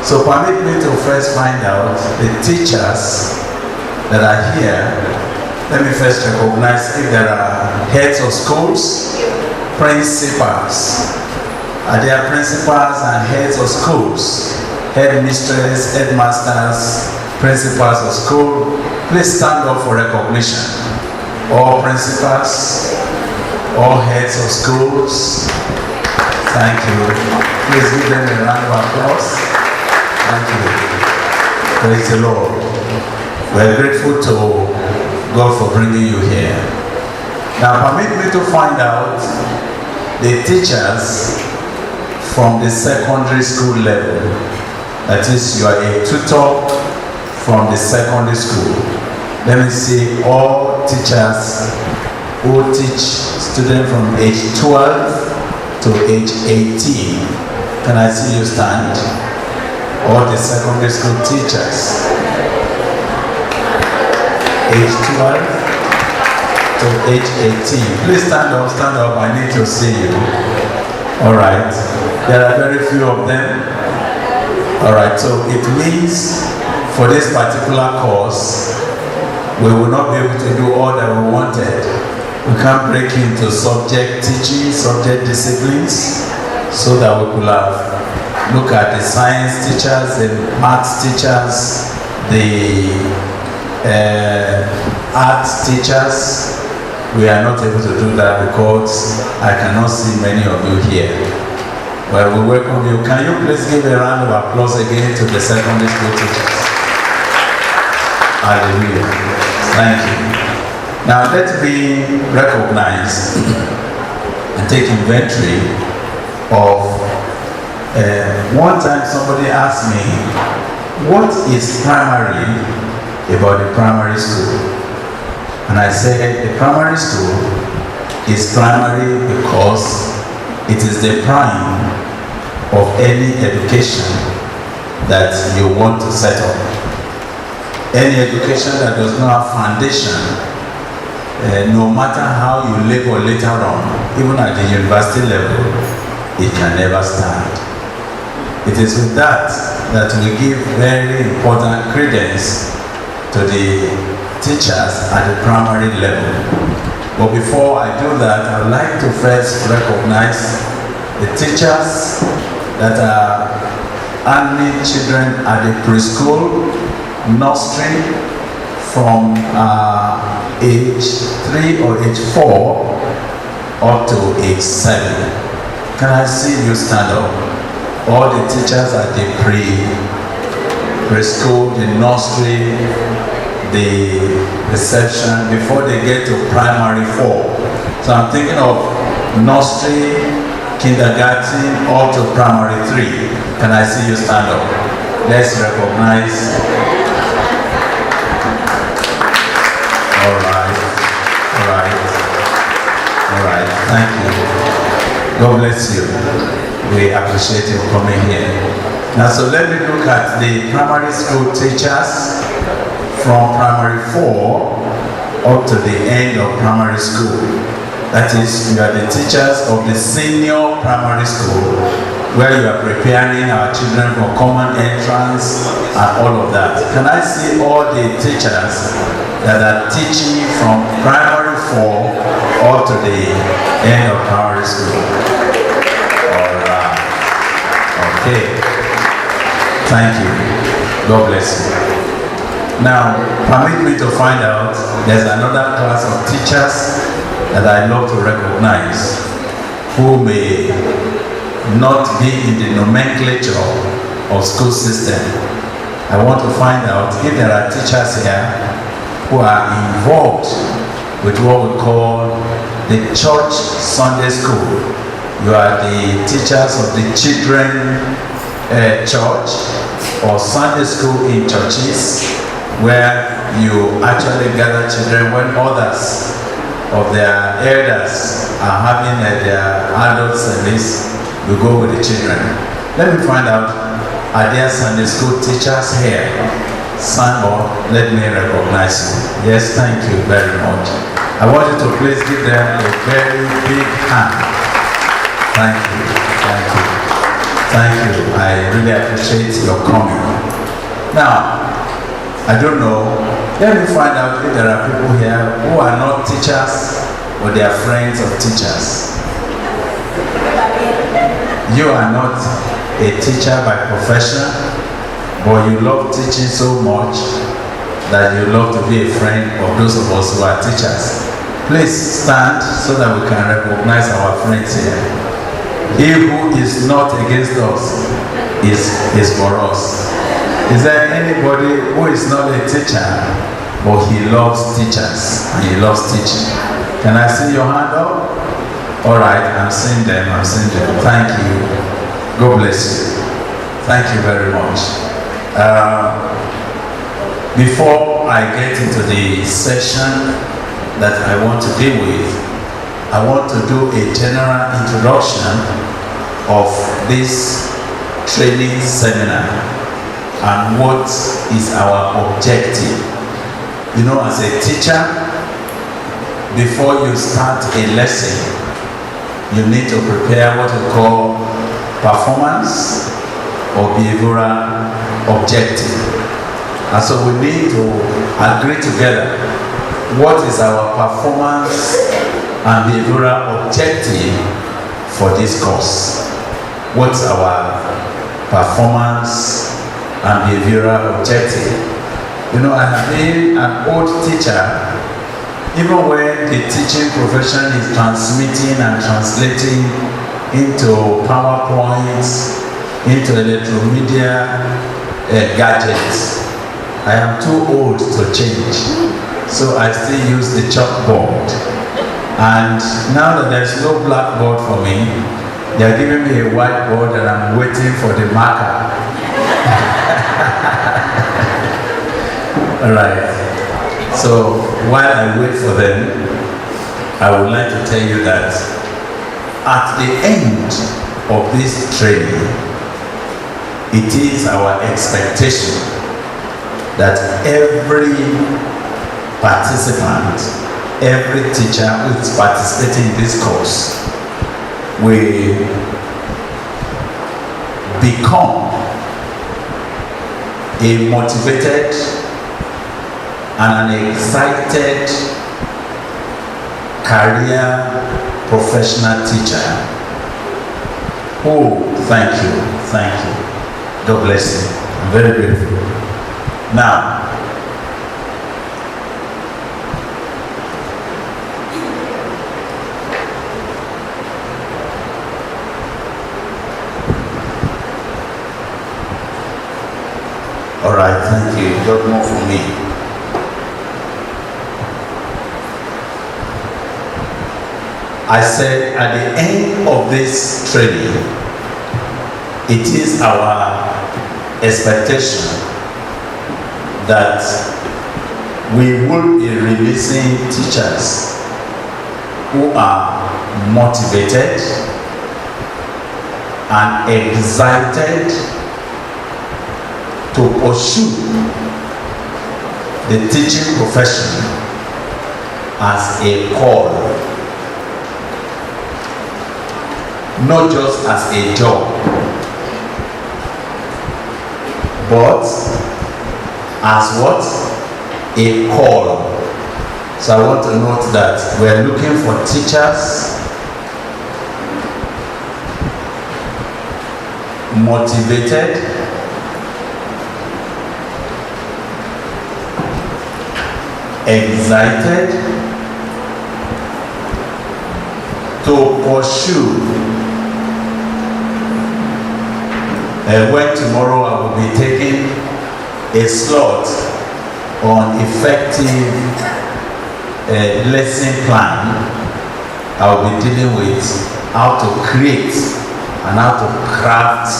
So permit me to first find out the teachers that are here. Let me first recognize if there are heads of schools, principals. Are there principals and heads of schools? Headmistresses, headmasters, principals of school. Please stand up for recognition. All principals, all heads of schools. Thank you. Please give them a round of applause. Thank you. Praise the Lord. We're grateful to God for bringing you here. Now permit me to find out the teachers from the secondary school level. That is, you are a tutor from the secondary school. Let me see all teachers who teach students from age 12 to age 18. Can I see you stand? All the secondary school teachers. Age 12 to age 18. Please stand up, I need to see you. Alright, there are very few of them. Alright, so it means for this particular course, we will not be able to do all that we wanted. We can't break into subject teaching, subject disciplines, so that we could have look at the science teachers, the maths teachers, the arts teachers. We are not able to do that because I cannot see many of you here. Well, we welcome you. Can you please give a round of applause again to the secondary school teachers? Hallelujah. Thank you. Now let's be recognized and take inventory of one time somebody asked me, what is primary about the primary school? And I said the primary school is primary because it is the prime of any education that you want to set up. Any education that does not have foundation, no matter how you labor later on, even at the university level, it can never stand. It is with that we give very important credence to the teachers at the primary level. But before I do that, I would like to first recognize the teachers that are handling children at the preschool, nursery, from age 3 or age 4 up to age 7. Can I see you stand up? All the teachers at the preschool, the nursery, the reception, before they get to primary 4. So I'm thinking of nursery, kindergarten, up to primary 3. Can I see you stand up? Let's recognize. All right. Thank you. God bless you. We appreciate you coming here. Now, so let me look at the primary school teachers from primary 4 up to the end of primary school. That is, you are the teachers of the senior primary school, where you are preparing our children for common entrance and all of that. Can I see all the teachers that are teaching from primary 4 up to the end of primary school? All right. Okay. Thank you. God bless you. Now, permit me to find out, there's another class of teachers that I love to recognize who may not be in the nomenclature of school system. I want to find out if there are teachers here who are involved with what we call the church Sunday school. You are the teachers of the children church or Sunday school in churches, where you actually gather children when others of their elders are having their adult service. You go with the children. Let me find out, are there Sunday school teachers here? Stand up, let me recognize you. Yes, thank you very much. I want you to please give them a very big hand. Thank you, thank you. Thank you. I really appreciate your coming. Now, I don't know. Let me find out if there are people here who are not teachers or they are friends of teachers. You are not a teacher by profession, but you love teaching so much that you love to be a friend of those of us who are teachers. Please stand so that we can recognize our friends here. He who is not against us is for us. Is there anybody who is not a teacher, but he loves teachers and he loves teaching? Can I see your hand up? All right, I'm seeing them. Thank you. God bless you. Thank you very much. Before I get into the session that I want to deal with, I want to do a general introduction of this training seminar and what is our objective. You know, as a teacher, before you start a lesson, you need to prepare what we call performance or behavioral objective. And so we need to agree together what is our performance and behavioral objective for this course. What's our performance and behavioral objective? You know, I have been an old teacher. Even when the teaching profession is transmitting and translating into PowerPoints, into electromedia gadgets, I am too old to change. So I still use the chalkboard. And now that there's no blackboard for me, they're giving me a whiteboard and I'm waiting for the marker. All right. So while I wait for them, I would like to tell you that at the end of this training, it is our expectation that every participant, every teacher who is participating in this course will become a motivated and an excited career professional teacher. Oh, thank you. God bless you. I'm very grateful. Now, all right, thank you. Don't more for me. I said at the end of this training, it is our expectation that we will be releasing teachers who are motivated and excited to pursue the teaching profession as a call, not just as a job, but as what? A call. So I want to note that we're looking for teachers motivated, excited to pursue. When tomorrow I will be taking a slot on effective lesson plan, I will be dealing with how to create and how to craft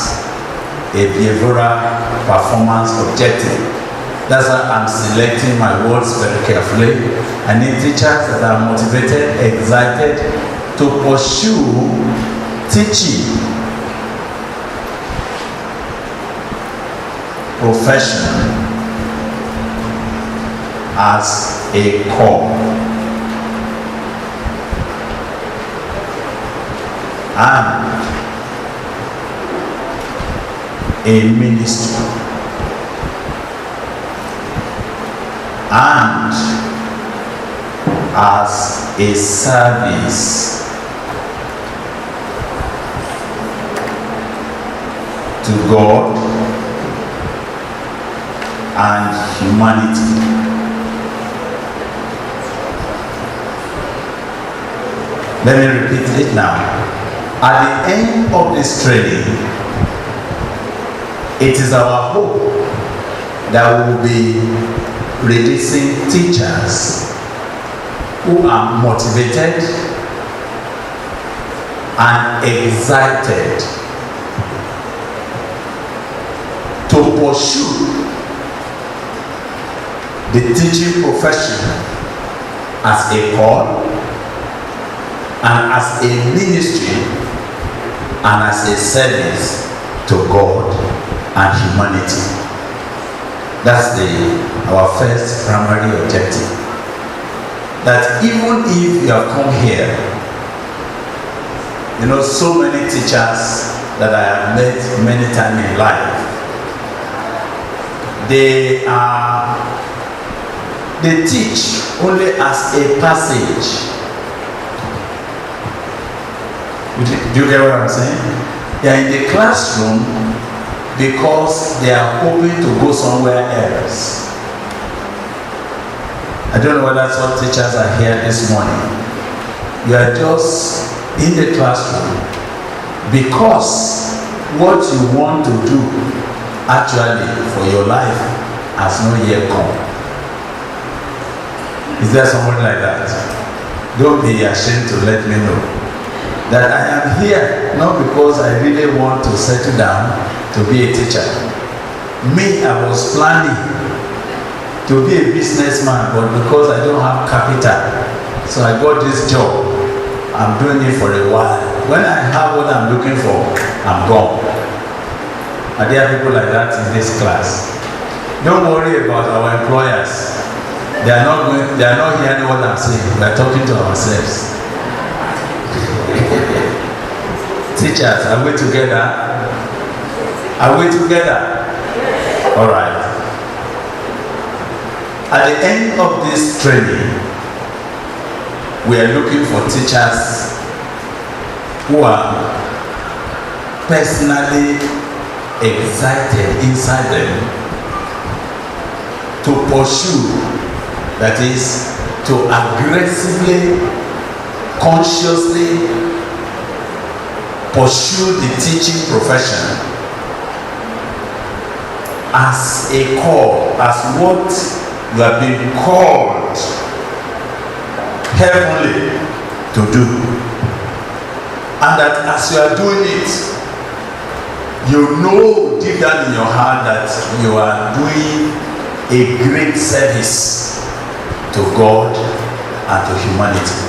a behavioral performance objective. That's why I'm selecting my words very carefully. I need teachers that are motivated, excited to pursue teaching profession as a core. And a ministry and as a service to God and humanity. Let me repeat it now. At the end of this training, it is our hope that we will be releasing teachers who are motivated and excited to pursue the teaching profession as a call and as a ministry and as a service to God and humanity. That's our first primary objective. That even if you have come here, you know, so many teachers that I have met many times in life, they teach only as a passage. Do you get what I'm saying? They are in the classroom because they are hoping to go somewhere else. I don't know whether some teachers are here this morning. You are just in the classroom because what you want to do actually for your life has not yet come. Is there someone like that? Don't be ashamed to let me know that I am here not because I really want to settle down to be a teacher. Me, I was planning to be a businessman, but because I don't have capital, so I got this job. I'm doing it for a while. When I have what I'm looking for, I'm gone. Are there people like that in this class? Don't worry about our employers. They are not hearing what I'm saying. We are talking to ourselves. Teachers, are we together? Are we together? All right. At the end of this training, we are looking for teachers who are personally excited inside them to pursue, that is, to aggressively, consciously pursue the teaching profession as a call, as what you have been called heavenly to do. And that as you are doing it, you know deep down in your heart that you are doing a great service to God and to humanity.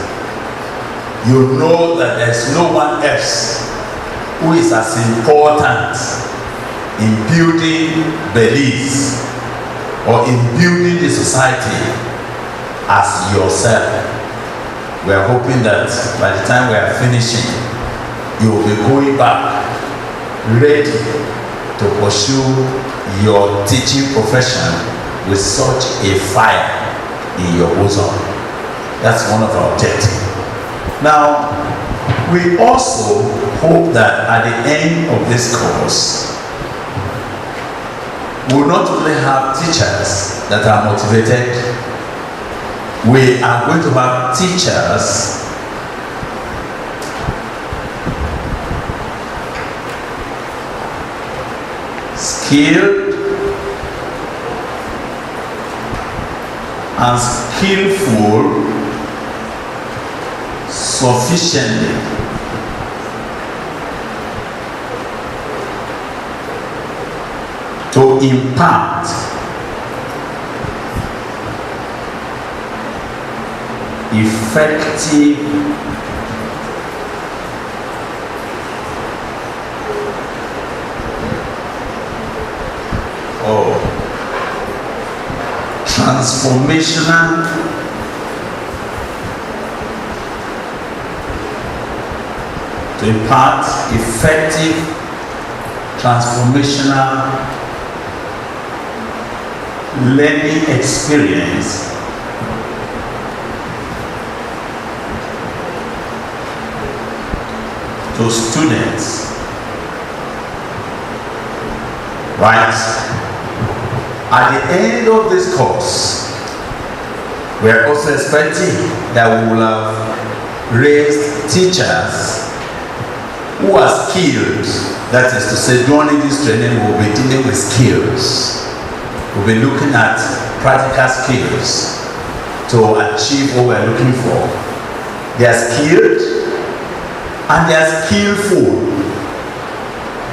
You know that there's no one else who is as important in building Belize or in building the society as yourself. We are hoping that by the time we are finishing, you will be going back ready to pursue your teaching profession with such a fire in your bosom. That's one of our objectives. Now, we also hope that at the end of this course, we will not only have teachers that are motivated, we are going to have teachers skilled and skillful sufficiently to impart effective transformational to impart effective transformational learning experience to students, right? At the end of this course, we are also expecting that we will have raised teachers who are skilled. That is to say, during this training, we will be dealing with skills. We'll be looking at practical skills to achieve what we're looking for. They are skilled and they are skillful.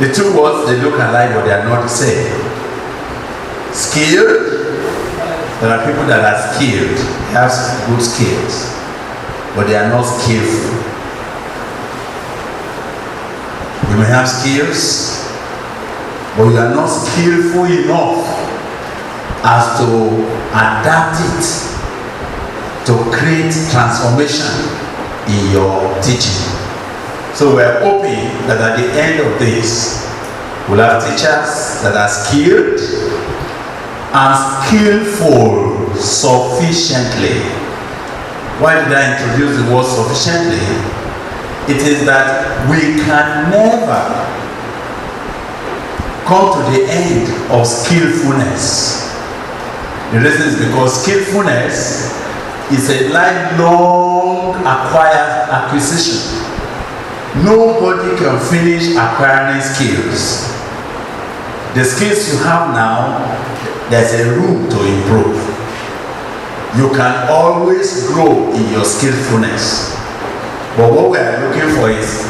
The two words, they look alike, but they are not the same. Skilled, there are people that are skilled, they have good skills, but they are not skillful. You may have skills, but you are not skillful enough as to adapt it to create transformation in your teaching. So we are hoping that at the end of this, we'll have teachers that are skilled and skillful sufficiently. Why did I introduce the word sufficiently? It is that we can never come to the end of skillfulness. The reason is because skillfulness is a lifelong acquired acquisition. Nobody can finish acquiring skills. The skills you have now, there's a room to improve. You can always grow in your skillfulness. But what we are looking for is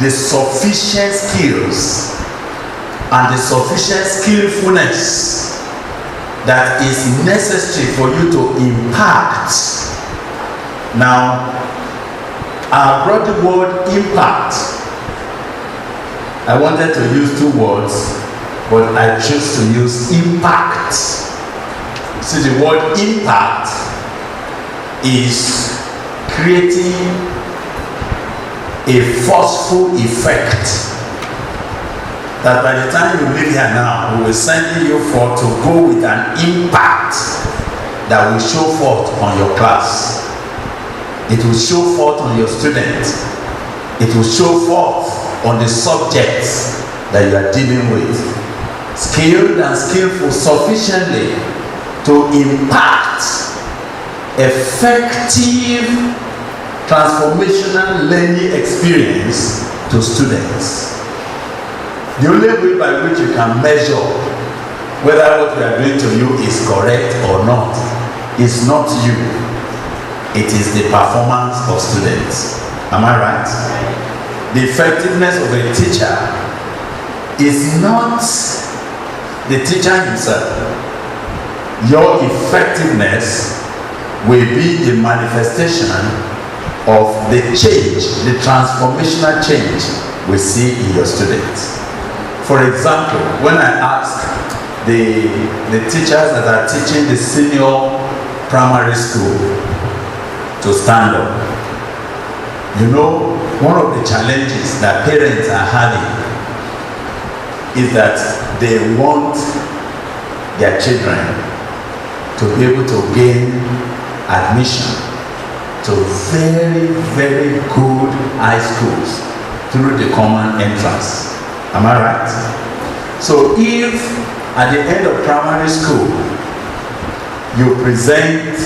the sufficient skills and the sufficient skillfulness that is necessary for you to impact. Now, I brought the word impact. I wanted to use two words, but I chose to use impact. See, the word impact is creating a forceful effect that by the time you leave here now, we will send you forth to go with an impact that will show forth on your class. It will show forth on your students. It will show forth on the subjects that you are dealing with. Skilled and skillful sufficiently to impact effective transformational learning experience to students. The only way by which you can measure whether what we are doing to you is correct or not is not you. It is the performance of students. Am I right? The effectiveness of a teacher is not the teacher himself. Your effectiveness will be the manifestation of the change, the transformational change we see in your students. For example, when I ask the teachers that are teaching the senior primary school to stand up, you know, one of the challenges that parents are having is that they want their children to be able to gain admission to very, very good high schools through the common entrance. Am I right? So if at the end of primary school you present,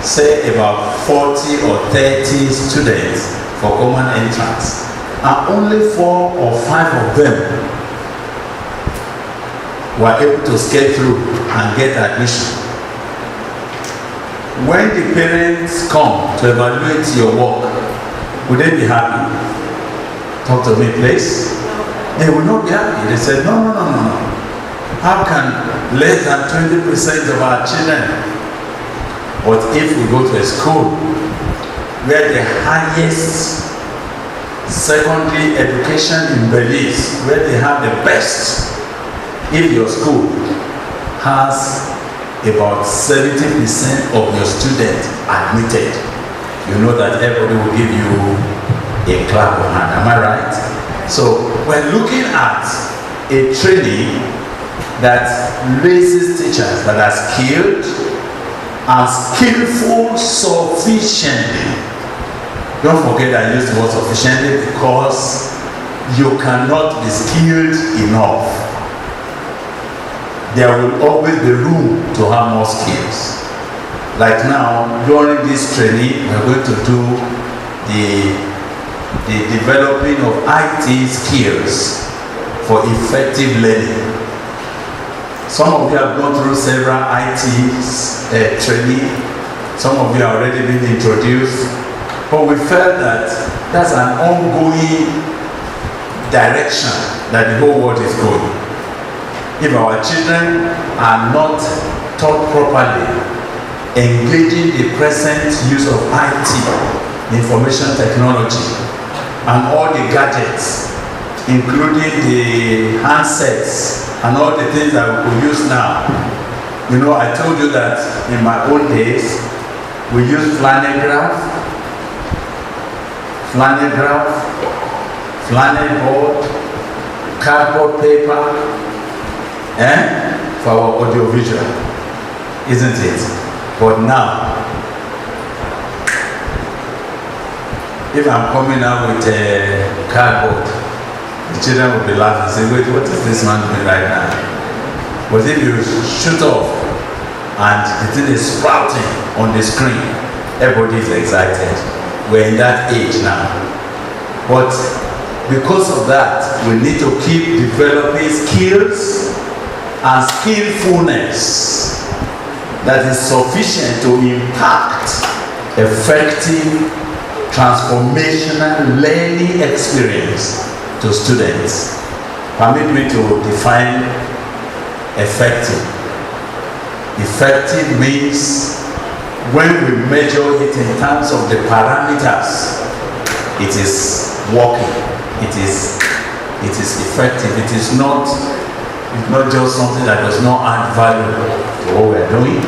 say, about 40 or 30 students for common entrance, and only 4 or 5 of them were able to scale through and get admission, when the parents come to evaluate your work, would they be happy? Talk to me, please. They will not be happy. They said, no. How can less than 20% of our children? But if we go to a school where the highest secondary education in Belize, where they have the best, if your school has about 70% of your students admitted, you know that everybody will give you a clap of hand. Am I right? So we're looking at a training that raises teachers that are skilled and skillful sufficiently. Don't forget I use the word sufficiently because you cannot be skilled enough. There will always be room to have more skills. Like now, during this training, we're going to do the developing of IT skills for effective learning. Some of you have gone through several IT training. Some of you have already been introduced. But we felt that that's an ongoing direction that the whole world is going. If our children are not taught properly, engaging the present use of IT, information technology, and all the gadgets, including the handsets and all the things that we could use now. You know, I told you that in my old days, we used flannel board, cardboard paper, for our audiovisual, isn't it? But now, if I'm coming out with a cardboard, the children will be laughing and say, wait, what is this man doing right now? But if you shoot off and the thing is sprouting on the screen, everybody is excited. We're in that age now. But because of that, we need to keep developing skills and skillfulness that is sufficient to impact effective transformational learning experience to students. Permit me to define effective. Effective means when we measure it in terms of the parameters, it is working, it is effective. It is not just something that does not add value to what we are doing.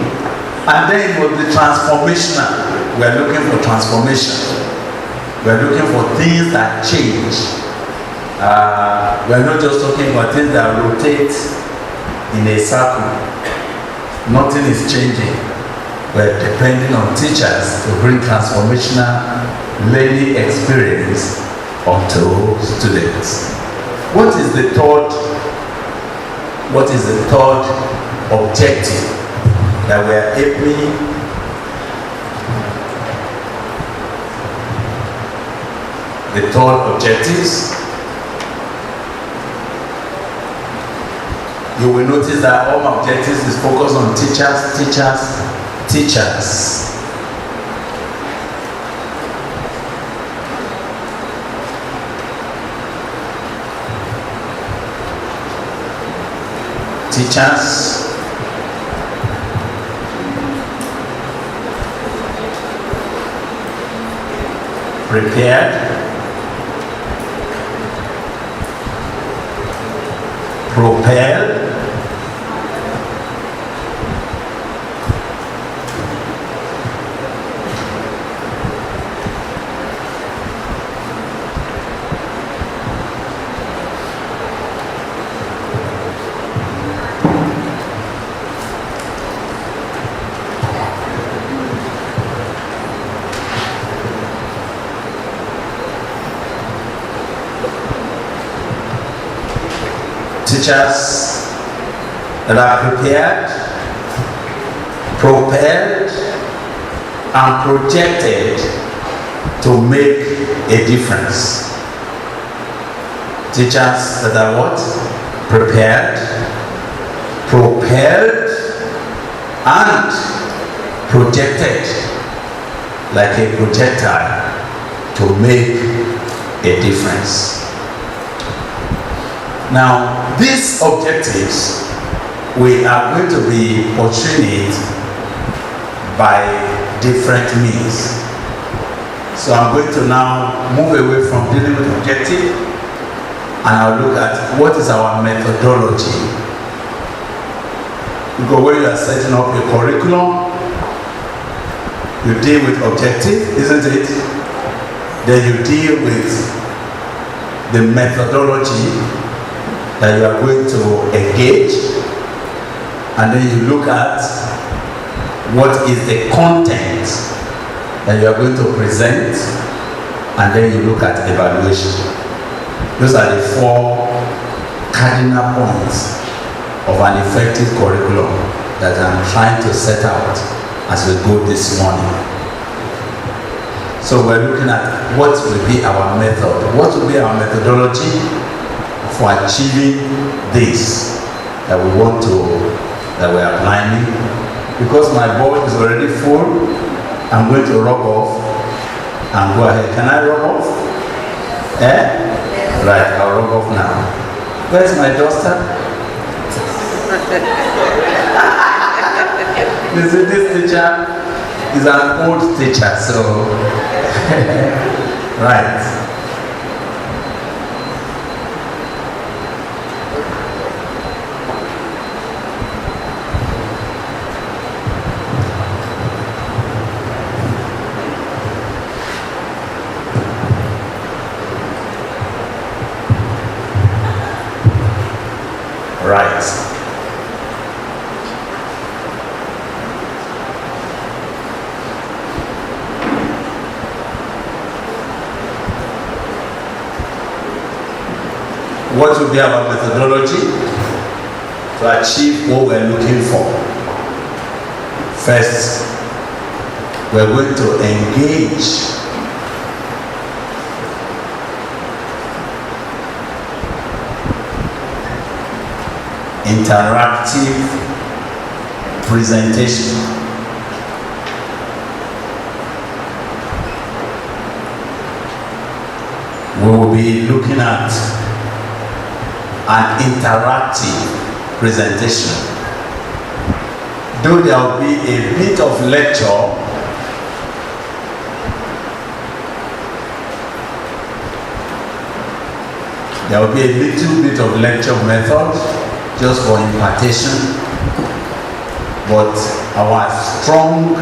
And then it will be transformational. We are looking for transformation. We are looking for things that change. We are not just talking about things that rotate in a circle. Nothing is changing. We are depending on teachers to bring transformational learning experience onto students. What is the third objective that we are aiming? The third objectives, you will notice that all my objectives is focused on teachers. Teachers, prepared, propelled, teachers that are prepared, propelled, and projected to make a difference. Teachers that are what? Prepared, propelled, and projected like a projectile to make a difference. Now, these objectives, we are going to be pursuing it by different means. So I'm going to now move away from dealing with objective, and I'll look at what is our methodology. Because when you are setting up a curriculum, you deal with objective, isn't it? Then you deal with the methodology that you are going to engage, and then you look at what is the content that you are going to present, and then you look at evaluation. Those are the 4 cardinal points of an effective curriculum that I'm trying to set out as we go this morning. So we're looking at what will be our method, what will be our methodology for achieving this that we want to, that we are planning. Because my board is already full, I'm going to rub off and go ahead. Can I rub off? Right, I'll rub off now. Where's my duster? You see, this teacher is an old teacher, so right. What will be our methodology to achieve what we're looking for? First, we're going to engage interactive presentation. We will be looking at an interactive presentation. Though there will be a bit of lecture, there will be a little bit of lecture method just for impartation, but our strong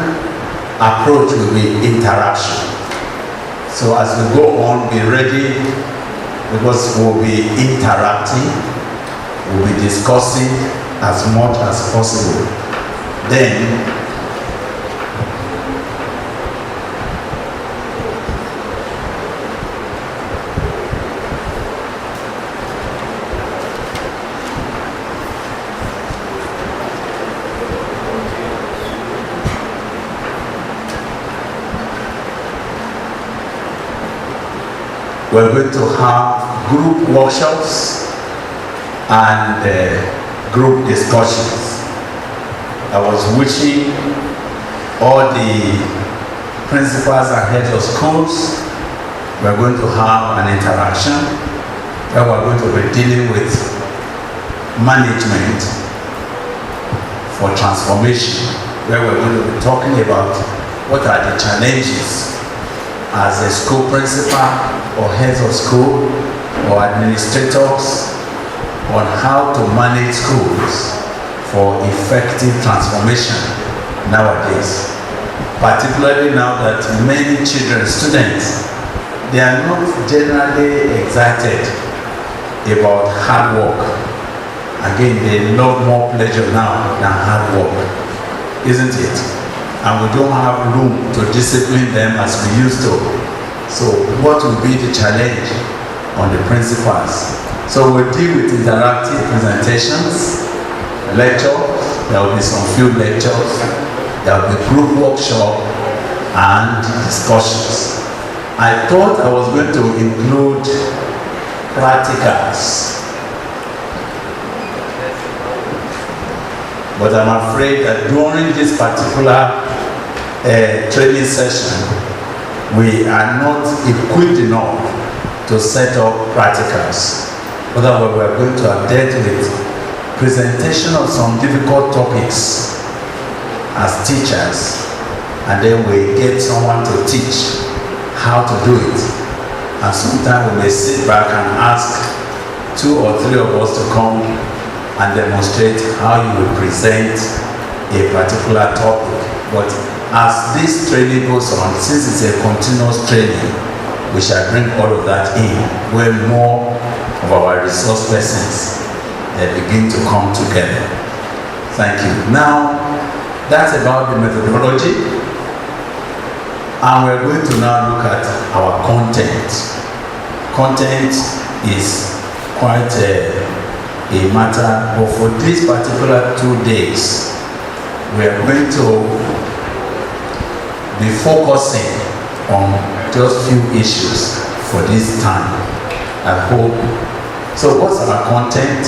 approach will be interaction. So as we go on, be ready, because we'll be interacting, we'll be discussing as much as possible. Then, we're going to have group workshops and group discussions. I was wishing all the principals and heads of schools, we're going to have an interaction where we're going to be dealing with management for transformation, where we're going to be talking about what are the challenges as a school principal or heads of school or administrators on how to manage schools for effective transformation nowadays. Particularly now that many children, students, they are not generally excited about hard work. Again, they love more pleasure now than hard work, isn't it? And we don't have room to discipline them as we used to. So what will be the challenge on the principals? So we'll deal with interactive presentations, lectures, there will be some few lectures, there will be group workshop and discussions. I thought I was going to include practicals, but I'm afraid that during this particular training session, we are not equipped enough to set up practicals. Otherwise, we are going to have dealt with presentation of some difficult topics as teachers, and then we get someone to teach how to do it. And sometimes we may sit back and ask 2 or 3 of us to come and demonstrate how you will present a particular topic. But as this training goes on, since it's a continuous training, we shall bring all of that in, where more of our resource persons begin to come together. Thank you. Now, that's about the methodology. And we're going to now look at our content. Content is quite a matter, but for these particular 2 days, we are going to be focusing on just few issues for this time. I hope. So what's our content?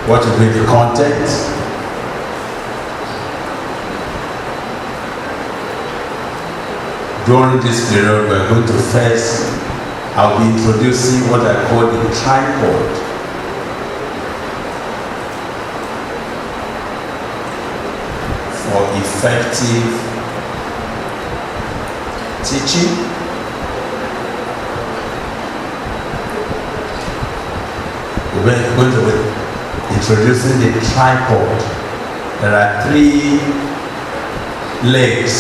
What will be the content? During this period, we're going to first, I'll be introducing what I call the tripod. For effective teaching. We're going to be introducing the tripod. There are 3 legs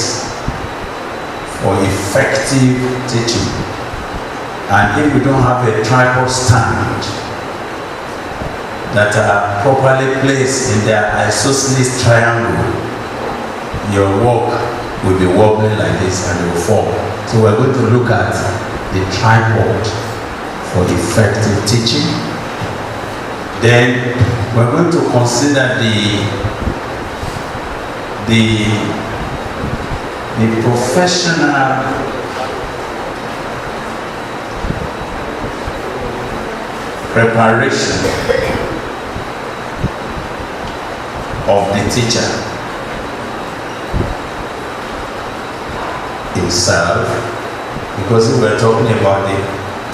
for effective teaching. And if we don't have a tripod stand that are properly placed in their isosceles triangle, your work will be wobbling like this and it will fall. So we're going to look at the tripod for effective teaching. Then we're going to consider the professional preparation of the teacher himself, because if we're talking about the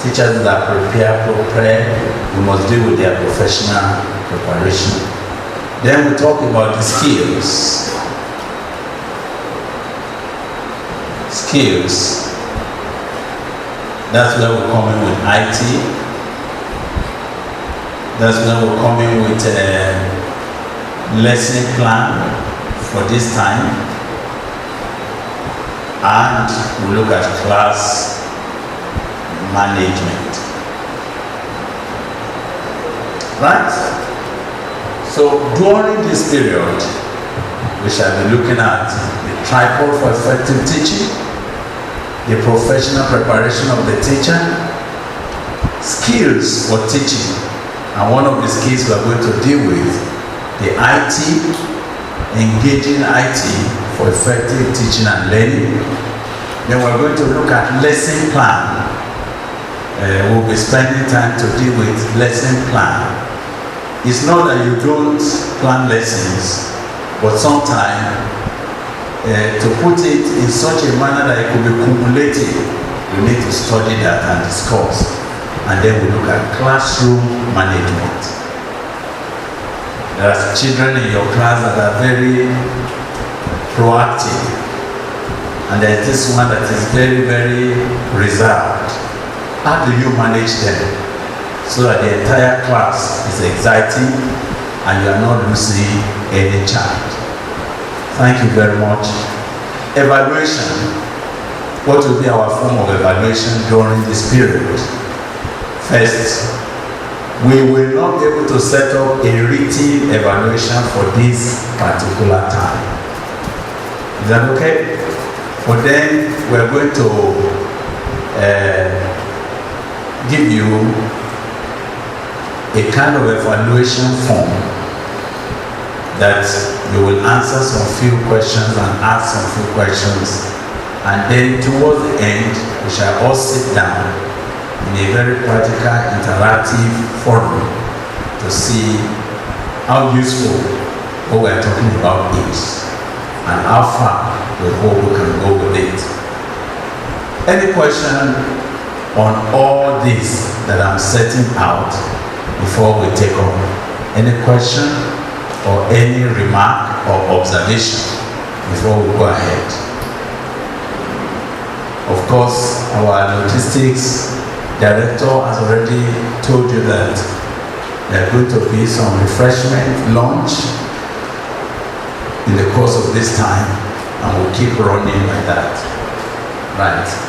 teachers that prepare, we must deal with their professional preparation. Then we talk about the skills. That's where we come in with IT. That's where we come in with a lesson plan for this time. And we look at class management. Right? So during this period, we shall be looking at the tripod for effective teaching, the professional preparation of the teacher, skills for teaching, and one of the skills we are going to deal with, the IT, engaging IT for effective teaching and learning. Then we're going to look at lesson plan. We'll be spending time to deal with lesson plan. It's not that you don't plan lessons, but sometimes to put it in such a manner that it could be cumulative, you need to study that and discuss. And then we look at classroom management. There are children in your class that are very proactive, and there's this one that is very, very reserved. How do you manage them so that the entire class is exciting and you are not losing any child? Thank you very much. Evaluation. What will be our form of evaluation during this period? First, we will not be able to set up a written evaluation for this particular time. Is that okay? But then we're going to give you a kind of evaluation form that you will answer some few questions and ask some few questions, and then towards the end we shall all sit down in a very practical, interactive forum to see how useful what we're talking about is and how far we hope we can go with it. Any question on all this that I'm setting out before we take on? Any question or any remark or observation before we go ahead? Of course, our logistics director has already told you that there are going to be some refreshment, lunch in the course of this time, and we'll keep running like that. Right.